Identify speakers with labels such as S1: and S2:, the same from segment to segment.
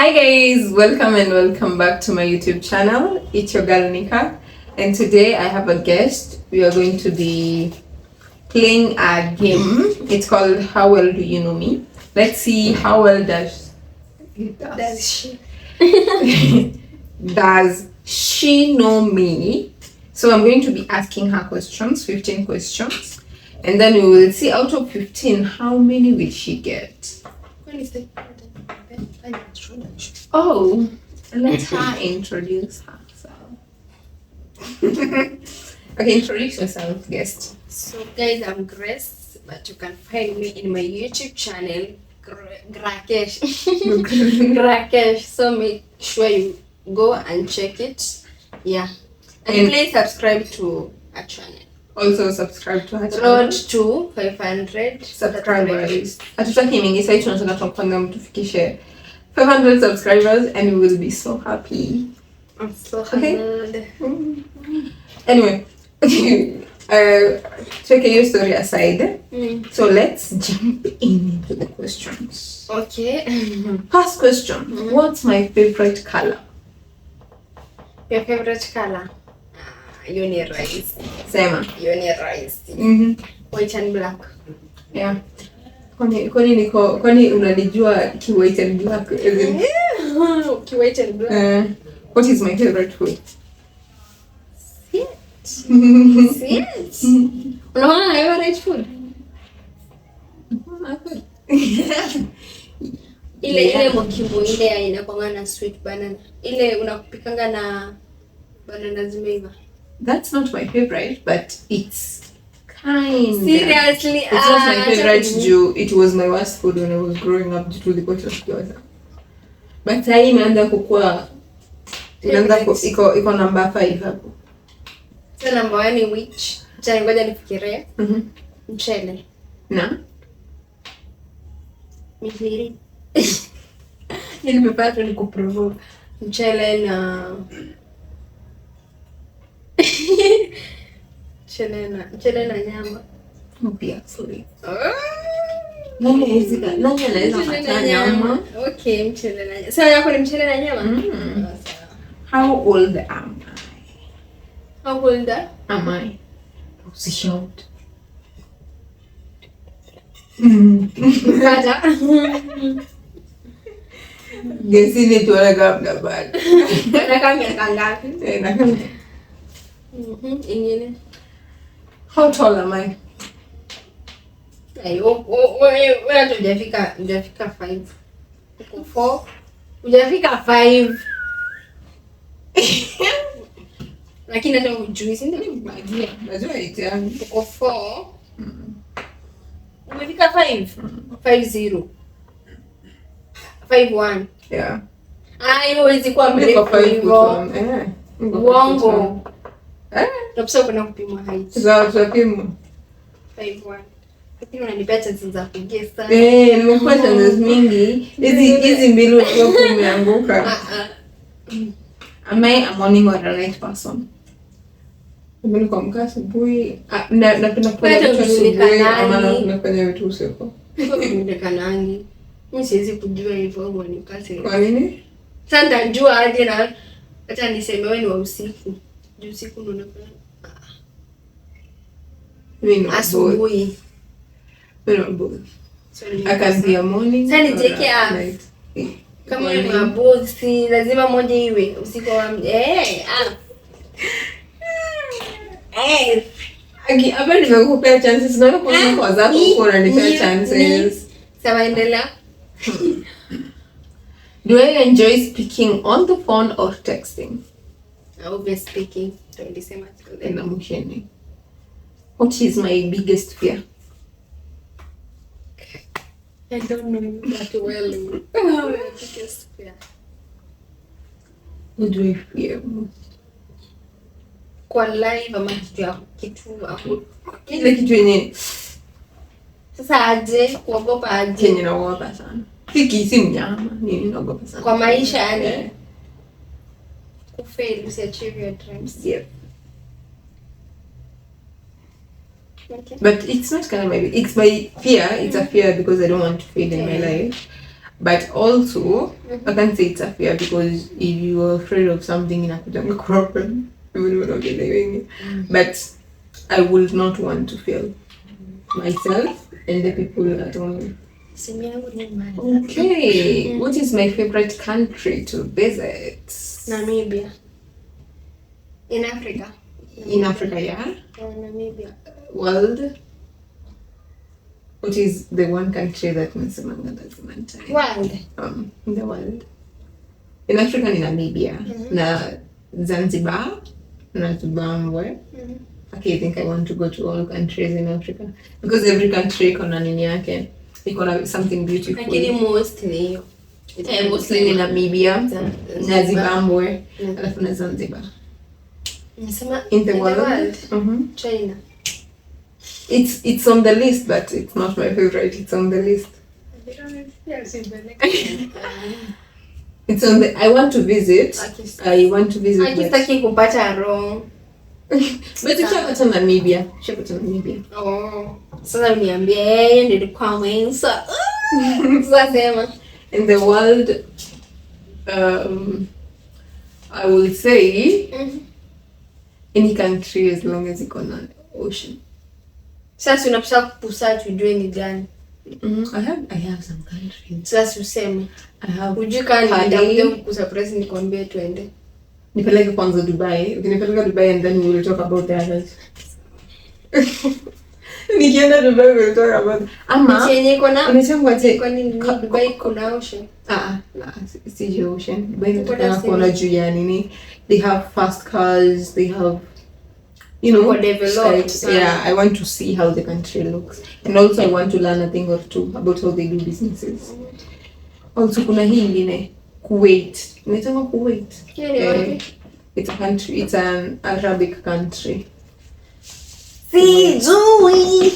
S1: Hi guys, welcome back to my YouTube channel. It's your girl Nika, and today I have a guest. We are going to be playing a game. It's called How Well Do You Know Me? Let's see how well does
S2: she
S1: does she know me? So I'm going to be asking her questions, 15 questions, and then we will see out of 15 how many will she get. Oh, let her introduce herself. Okay, introduce yourself, guest.
S2: So guys, I'm Grace, but you can find me in my YouTube channel, Grakesh. Grakesh. So make sure you go and check it. Yeah. And please subscribe to our channel.
S1: Also subscribe to her channel.
S2: Road to 500
S1: subscribers. Hatutaki mingi, sasa tunataka tukapanga mtufikishe 500 subscribers and we will be so happy.
S2: I'm so
S1: happy. Anyway, take your story aside. So let's jump into the questions.
S2: Okay.
S1: First question. What's my favorite color?
S2: Your favorite color? Uni rice.
S1: Sema.
S2: Uni rice. White and black.
S1: Yeah. Kwani unanijua ki white and black?
S2: Ki white and black.
S1: What is my favorite food?
S2: Sit. Unaona na favorite food? Ile mokimo ile inakuanga na sweet banana. Ile unakupikanga na banana zimeiva.
S1: That's not my favorite, but it's kind.
S2: Seriously,
S1: it's not my favorite. It was my worst food when I was growing up due to the quality of gyoza. But sasa imeanza kukua, iko number 5 hapo.
S2: So number 1 ni which? Ngoja nifikirie. Mchele.
S1: Na?
S2: Mihiri. Nimepata ni kuprovoke. Mchele na mchele na nyama.
S1: Pia sorry. Nani anaweza kata nyama?
S2: Okay, mchele na nyama. Sasa yako ni mchele na nyama?
S1: How old am I?
S2: How old
S1: am I? Usishout.
S2: Bada.
S1: Gesini tuone kabla bado.
S2: Nakaa miaka ngapi? Ingine.
S1: How tall am I?
S2: Wewe hujafika 5. Uko 4. Hujafika 5. Lakini hata hujui, si ndio?
S1: Najua iti yangu.
S2: Uko 4. Umefika 5. 50. 51.
S1: Yeah.
S2: Hiyo huwezi kuwa mrefu hivyo. Uongo. Tunapaswa kwenda kupimwa height.
S1: Sasa tutapimwa.
S2: 51. Lakini unanipea chances za kugesa.
S1: Nimekuwa chances mingi. Hizi mbili unakuwa umeanguka. Am I a morning or a night person? Mimi kwa mkaa asubuhi. Napenda kufanya vitu asubuhi ama napenda kufanya vitu usiku.
S2: Nikanangi. Mimi siwezi kujua hivyo au nikase.
S1: Kwa nini?
S2: Sasa nitajua aje na acha niseme wewe ni wa usiku. Juu usiku ndo nafanya.
S1: Mimi
S2: asubuhi.
S1: Both. I can be a morning.
S2: Sasa nijeke night. Kama ni both, si lazima moja iwe usiku wa
S1: Hapa nimekupea chances, naona kwa zako uko unanipea chances.
S2: Sawa, endelea.
S1: Do I enjoy speaking on the phone or texting?
S2: Obviously speaking. Don't say much.
S1: What is my biggest fear?
S2: I don't know that well. My biggest fear.
S1: What do I fear most?
S2: Kwa live ama kitu
S1: Kile kitu yenye
S2: sasa aje kuogopa aje?
S1: Kenye naogopa sana. Si mnyama, nini naogopa sana.
S2: Kwa maisha yani. Kufail, usiachieve your dreams.
S1: Yeah. Okay. But it's not kind of it's my fear. It's a fear because I don't want to fail in my life. But also, I can't say it's a fear because if you are afraid of something in a problem, you will not be doing it. But I would not want to fail myself and the people around me. Okay, what is my favorite country to visit?
S2: Namibia. In Africa.
S1: In Africa, yeah.
S2: Namibia.
S1: World. What is the one country that nasemanga lazima nitaenda?
S2: World.
S1: In the world. In Africa ni Namibia. Na Zanzibar. Na Zimbabwe. Okay, I think I want to go to all countries in Africa because every country iko na nini yake. Iko na something beautiful.
S2: Lakini mostly
S1: mostly ni Namibia na Zimbabwe alafu na Zanzibar. In the world.
S2: China.
S1: It's on the list, but it's not my favorite. It's on the list. It's on the. I want to visit. I want to visit.
S2: Akitaki kupata wrong.
S1: But ushapata Namibia. Namibia.
S2: Oh. Sasa uniambie yeye ndio ilikuwa mwenza. Sasa sema.
S1: In the world, I will say any country as long as iko na ocean.
S2: Sasa unapaswa kupusa tujue ni gani.
S1: I have some countries.
S2: Sasa useme.
S1: I have.
S2: Ujika nitakuja kukusurprise nikwambie twende.
S1: Nipeleke kwanza Dubai. Ukinipeleka Dubai and then we will talk about the others. Nikienda Dubai we will talk about. Ama
S2: yenye iko na
S1: unachangwa je?
S2: Kwa nini Dubai kuna ocean?
S1: Si ocean. Dubai nataka kuona juu ya nini. They have fast cars, they have
S2: developed.
S1: Yeah, I want to see how the country looks. And also I want to learn a thing or two about how they do businesses. Also kuna hii ingine Kuwait. Unataka Kuwait? It's a country, it's an Arabic country.
S2: Sijui.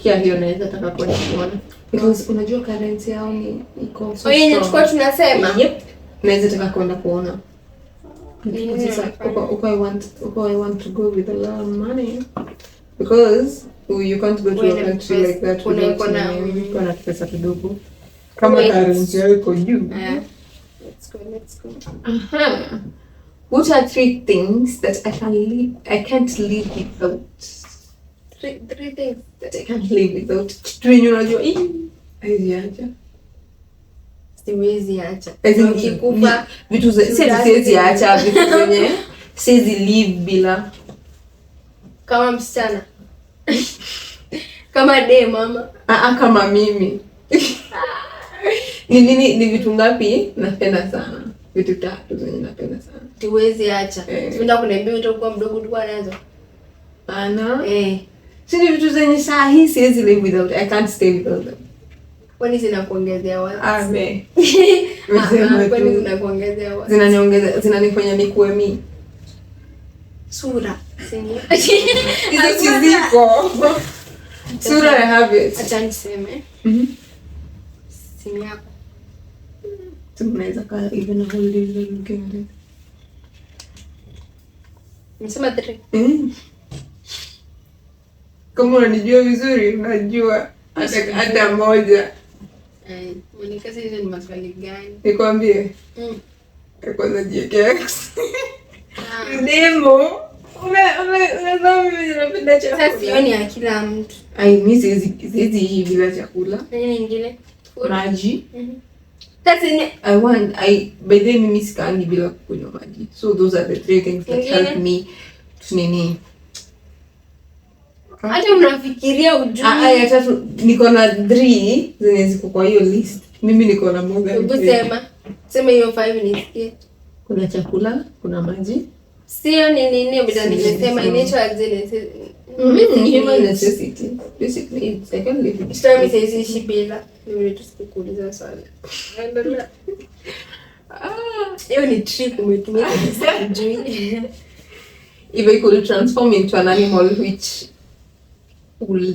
S1: Pia hiyo naweza taka kwenda kuona. Because unajua currency yao ni iko so strong.
S2: Yenye tulikuwa tunasema.
S1: Yep. Naweza taka kwenda kuona. I want to go with a lot of money because you can't go to a country like that without pesa kidogo. Kama currency yako juu.
S2: Let's go.
S1: What are 3 things that I can't live without?
S2: 3 things
S1: that I can't live without. Kitu unajua hizi acha.
S2: Siwezi acha.
S1: Ukikufa vitu siwezi acha vitu zenye siwezi live bila.
S2: Kama msichana. Kama mama.
S1: Kama mimi. Ni vitu ngapi napenda sana? Vitu 3 zenye napenda sana.
S2: Siwezi acha. Tunataka kuniambia utakuwa mdogo tulikuwa nazo.
S1: Ana? Si vitu zenye saa hii siwezi live without. I can't stay without them.
S2: Kwani zinakuongezea wapi? Kwani zinakuongezea wapi?
S1: Zinanifanya nikuwe mimi.
S2: Sura.
S1: Hizo ziko. Sura I have it.
S2: Acha niseme. Simu yako.
S1: Tunaweza kaa even a whole day looking at it.
S2: Nimesema 3.
S1: Kama unanijua vizuri, unajua hata moja.
S2: Monica, hizo ni maswali gani?
S1: Nikwambie. Kwanza JKX. Demo. Unazama mimi napenda chakula.
S2: Sasa sioni ya kila mtu.
S1: Mimi siwezi hii bila chakula.
S2: Nini nyingine?
S1: Maji.
S2: Sasa
S1: by the way mimi sikaangi bila kunywa maji. So those are the 3 things that help me to nini.
S2: Hata unafikiria ujui.
S1: Ya 3 niko na 3 zenye ziko kwa hiyo list. Mimi niko na moga.
S2: Hebu sema hiyo 5 nisikie.
S1: Kuna chakula, kuna maji.
S2: Sio nini bila nimesema inaitwa excellence.
S1: Human necessity. Basic needs. I can live.
S2: Sasa mimi siwezi bila. Mimi tusikuuliza swali. Endelea. Hiyo ni trick umetumia sijui.
S1: If I could transform into an animal, which will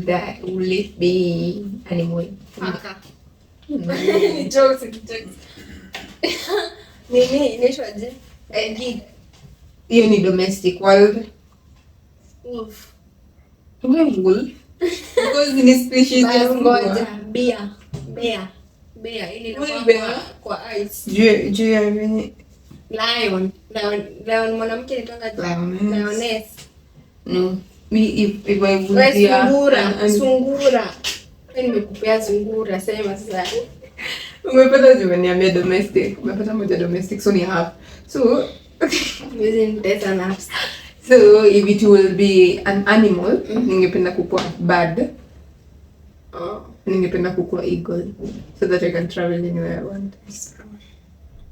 S1: it be animal?
S2: Jokes. Nini inaitwa je?
S1: Hiyo ni domestic wild.
S2: Wolf.
S1: Wolf. Because in species
S2: ngoja bear. Bear ile
S1: Bear.
S2: kwa ice.
S1: Juu ya venye
S2: Lion mwanamke anaitwa lioness.
S1: No. If I would
S2: Sungura. Nimekupea sungura, sema sasa.
S1: Umepata jumeniambia domestic. Umepata moja domestic, so ni half. So
S2: using data naps.
S1: So if it will be an animal, ningependa kukua bird. Ningependa kukua eagle, so that I can travel anywhere I want.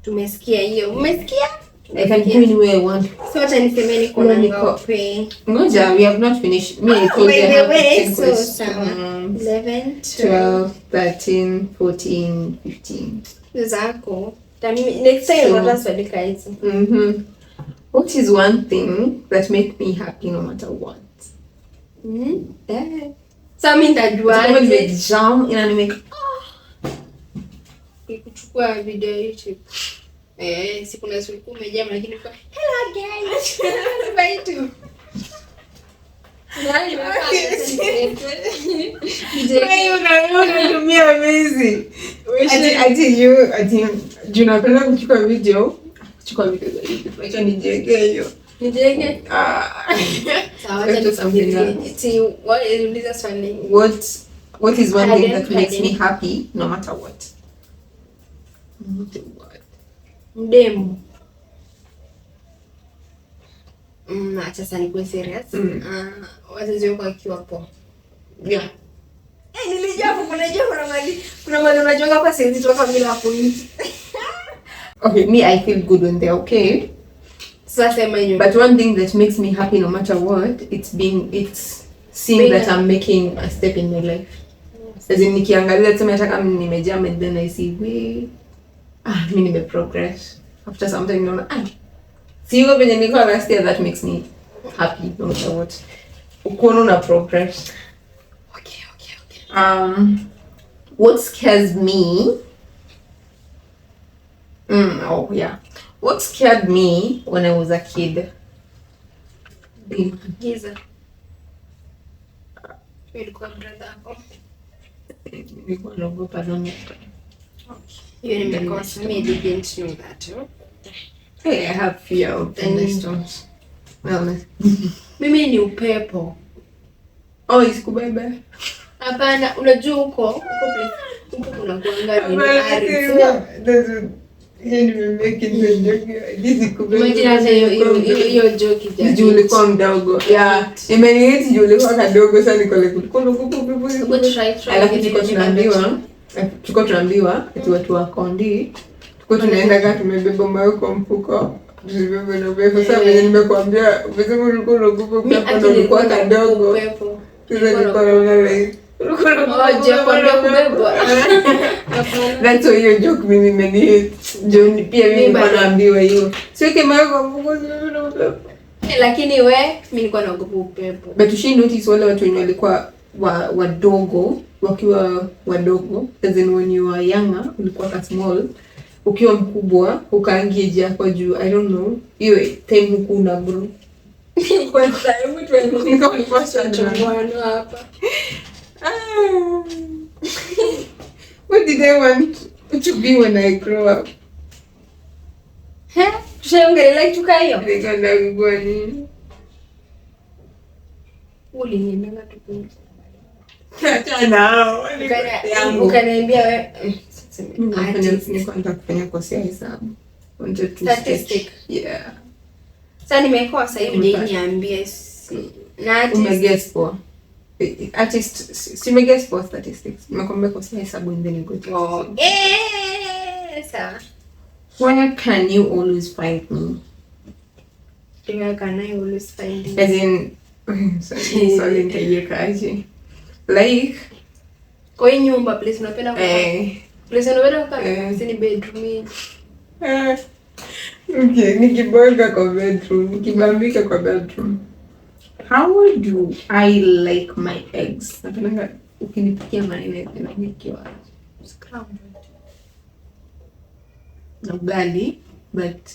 S2: Tumesikia hiyo. Umesikia?
S1: I can go anywhere I want.
S2: So acha niseme niko na ngapi?
S1: Ngoja, we have not finished. Me I told you I have 10 questions.
S2: 11,
S1: 12, 13, 14, 15.
S2: Zako. Next time utaswalika hizo.
S1: What is one thing that makes me happy no matter what?
S2: So mimi ndajua
S1: kama nimejam inanimeka
S2: kuchukua video YouTube. Siku na siku umejam lakini kwa hello guys. Bye tu. Nani
S1: unatumia amazing. Ati napenda kuchukua video za YouTube. Acha nijenge hiyo.
S2: Nijenge? Sawa,
S1: what is one thing that makes me happy no matter what?
S2: Mdemu. Acha sasa nikuwe serious. Wazazi wako wakiwa poa.
S1: Yeah.
S2: Nilijapo kuna mali unajonga kwa sisi toka bila kuishi.
S1: Okay, me I feel good when they're okay. But one thing that makes me happy no matter what, it's seeing that I'm making a step in my life. As in nikiangalia tuseme hata kama nimejam and then I see mimi nimeprogress. After some time naona siyo venye niko last year, that makes me happy no matter what. Ukono na progress.
S2: Okay.
S1: What scares me? What scared me when I was a kid?
S2: Giza. Ilikuwa brother yako.
S1: Nilikuwa naogopa sana.
S2: You nimekosa. Me didn't know that.
S1: Hey, I have fear of thunderstorms. Wellness.
S2: Mimi ni upepo.
S1: Isikubebe.
S2: Hapana, unajua huko kuna kuanga ni ardhi. Hiyo joke
S1: juu ulikuwa mdogo. Yeah. Imenihiti juu ulikuwa kadogo sana nikole tuko tunaambiwa eti watu wa Kondi tuko tunaenda kama tumebeba mayo kwa mfuko. Tusibebe na upepo. Sasa mimi nimekuambia umesema ulikuwa unaogopa upepo, ulikuwa kadogo. Sasa nilikuwa naona like that's why hiyo joke mimi imenihit. John pia mimi nilikuwa naambiwa hiyo. Sio kama upepo.
S2: Lakini mimi nilikuwa naogopa upepo.
S1: But you should notice wale watu wenye walikuwa wadogo wakiwa wadogo, as in when you were younger ulikuwa small, ukiwa mkubwa ukaangeje hapo juu. I don't know. Hiyo time huku una bro.
S2: Kwa time mtu
S1: nilikuwa shambano
S2: hapa.
S1: What did I want to be when I grow up?
S2: Tushaongelea kitu kayo.
S1: Nikaenda ngoni.
S2: Uliniambia tukunje.
S1: Nao.
S2: Ukaniambia wewe
S1: nilikuwa kufanya kosi ya hesabu.
S2: Statistic.
S1: Yeah.
S2: Sasa nimekosa hiyo ndio niambia na
S1: umeguess for artist, simeguess for statistics. Nimekwambia kosi ya hesabu and then you go to
S2: sawa.
S1: Where can you always find me?
S2: Where can I always find you?
S1: As in sorry nitaiwekaje? Like
S2: kwa nyumba place unapenda kwa place unapenda kwa si ni bedroom.
S1: Okay, nikiboga kwa bedroom, nikibambika kwa bedroom. How do I like my eggs? Napenda ukinipikia mayai na nikiwa scrambled. Na ugali, but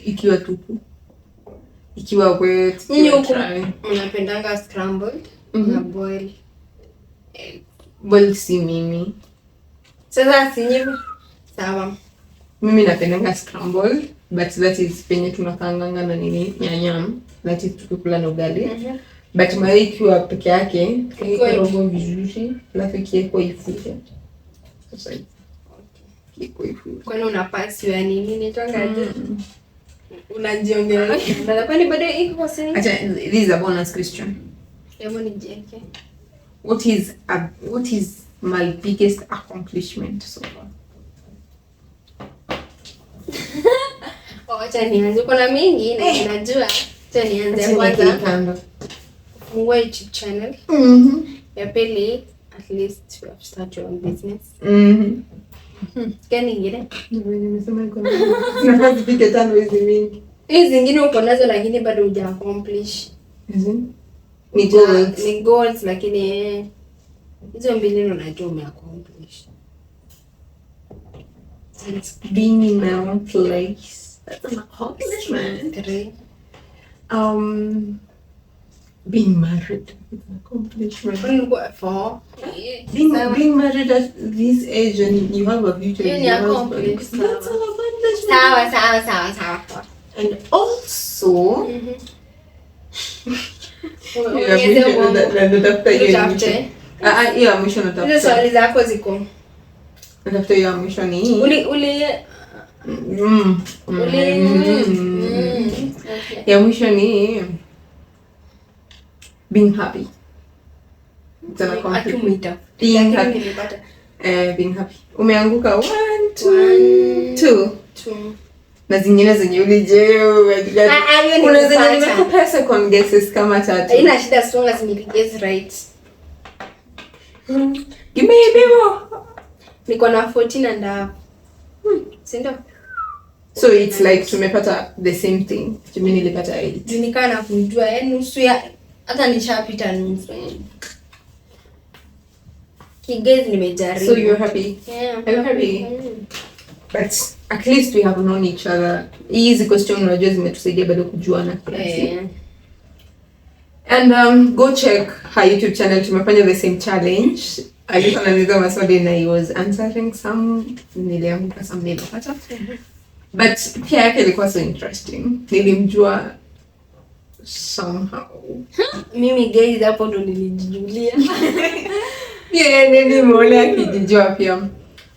S1: ikiwa tupu. Ikiwa wet,
S2: unapendanga scrambled na boil.
S1: Boil si mimi.
S2: Sasa si hivyo. Sawa.
S1: Mimi napenda scrambled, but that is penye tunakaanganga na nini nyanya, that is tukikula na ugali. But mayai ikiwa peke yake, ikorogo vizuri, alafu ikiwekwa ifuke. Sasa ikiwekwa ifuke.
S2: Kwani unapasi ya nini nitangaje? Unajiongelea. Na kwani bado iko kwa sini?
S1: Acha, this is a bonus question.
S2: Hebu nijeke.
S1: What is my biggest accomplishment so far?
S2: Acha nianze, kuna mingi na ninajua. Acha nianze kwanza. Fungua YouTube channel. Ya pili, at least you have started your own business. Gani ingine?
S1: Nimesema iko na nafasi pike 5 hizi mingi.
S2: Hizi zingine uko nazo lakini bado huja accomplish. Ni goals lakini hizo mbili ndo najua umeaccomplish.
S1: Being in my own place. That's an accomplishment.
S2: 3.
S1: Being married. It's an accomplishment.
S2: 4.
S1: Being married at this age and you have a future.
S2: That's an accomplishment. Sawa.
S1: And also, hiyo mwisho natafuta.
S2: Swali zako ziko.
S1: Natafuta hiyo mwisho ni ya mwisho ni being happy. Being happy. Being happy. Umeanguka 1 2 na zingine zenye ulijeo kuna zenye nimekupa second guesses kama 3.
S2: Haina shida as long as you guess right.
S1: Give me a demo.
S2: Niko na 14 and a half. Sindo?
S1: So it's like tumepata the same thing. Mimi nilipata 8.
S2: Nikaa na kujua nusu ya hata nishapita nusu. Kigezi nimejaribu.
S1: So you're happy?
S2: Yeah.
S1: I'm happy. But at least we have known each other. Easy question unajua zimetusaidia bado kujuana kiasi. And go check her YouTube channel. Tumefanya the same challenge. Alikuwa ananiuliza maswali na I was answering some. Nilianguka some nilipata. But pia yake ilikuwa so interesting. Nilimjua somehow.
S2: Mimi guys hapo ndo nilijijulia.
S1: Yeah, nilimwona akijijua pia.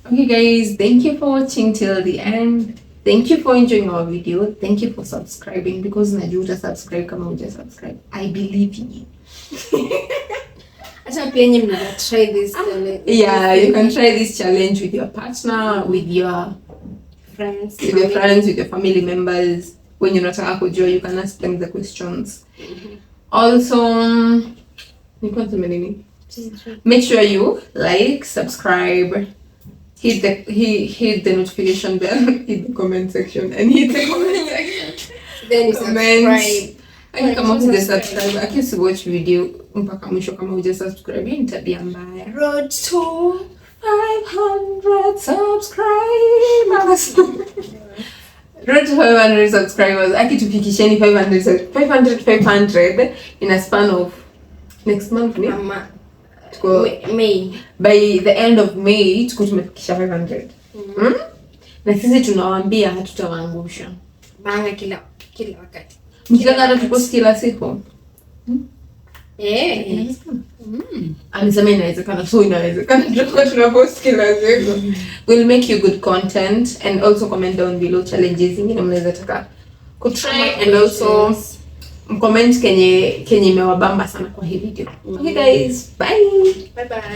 S1: Okay guys, thank you for watching till the end. Thank you for enjoying our video. Thank you for subscribing because najua uta subscribe kama uja subscribe. I believe in you.
S2: Acha pia nyinyi mnaweza try this challenge.
S1: Yeah, you can try this challenge with your partner, with your
S2: friends,
S1: with your family members. When you're not kujua, you can ask them the questions. Also, make sure you like, subscribe, hit the notification bell, hit the comment section, and hit the comment section.
S2: Then you subscribe.
S1: Kama uja subscribe, akisi watch video mpaka mwisho kama uja subscribe, ni tabia mbaya.
S2: Road to
S1: 500 subscribers. Road to 500 subscribers. Akitufikisheni 500 in a span of next month,
S2: May.
S1: By the end of May tuko tumefikisha 500. Na sisi tunawaambia hatutawaangusha.
S2: Banga kila wakati.
S1: Mkitaka tupost kila siku. Alisema inawezekana, so inawezekana tunapost kila siku. We'll make you good content and also comment down below challenges zingine mnaweza taka kutry and also comment kenye imewabamba sana kwa hii video. Okay guys, bye.
S2: Bye bye.